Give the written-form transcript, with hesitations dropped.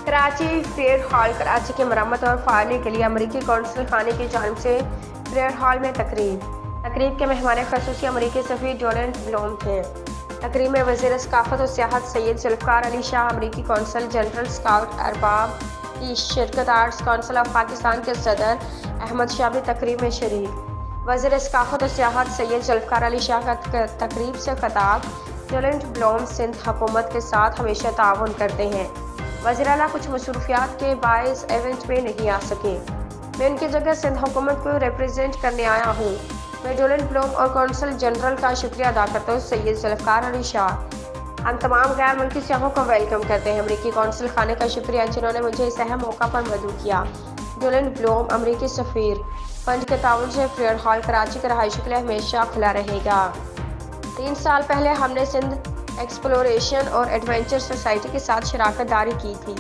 Karachi parade hall Karachi کی مرمت اور فعالی کے لیے امریکی قونصل خانے کی جانب سے پریڈ ہال میں تقریب کے مہمان خصوصی امریکی سفیر ڈونلڈ بلوم تھے۔ تقریب میں وزیر ثقافت و سیاحت سید ذوالفقار علی شاہ، امریکی قونصل جنرل اسکاٹ ارباب کی شرکت، آرٹس کونسل آف پاکستان کے صدر احمد شاہ بھی تقریب میں شریک۔ وزیر ثقافت و سیاحت سید ذوالفقار علی شاہ کا تقریب سے خطاب: ڈونلڈ بلوم سندھ حکومت کے ساتھ ہمیشہ تعاون کرتے ہیں۔ وزیر اعلیٰ کچھ مصروفیات کے باعث ایونٹ میں نہیں آ سکے۔ میں ان کی جگہ سندھ حکومت کو ریپرزینٹ کرنے آیا ہوں۔ میں ڈونلڈ بلوم اور قونصل جنرل کا شکریہ ادا کرتا ہوں۔ سید ذوالفقار علی شاہ: ہم تمام غیر ملکی سیاحوں کو ویلکم کرتے ہیں۔ امریکی قونصل خانے کا شکریہ جنہوں نے مجھے اس اہم موقع پر مدعو کیا۔ ڈونلڈ بلوم: امریکی سفیر، فنڈ کے تعاون سے پریڈ ہال کراچی کے رہائشیوں کے لیے ہمیشہ کھلا رہے گا۔ 3 سال پہلے ہم نے سندھ ایکسپلوریشن اور ایڈونچر سوسائٹی کے ساتھ شراکت داری کی تھی۔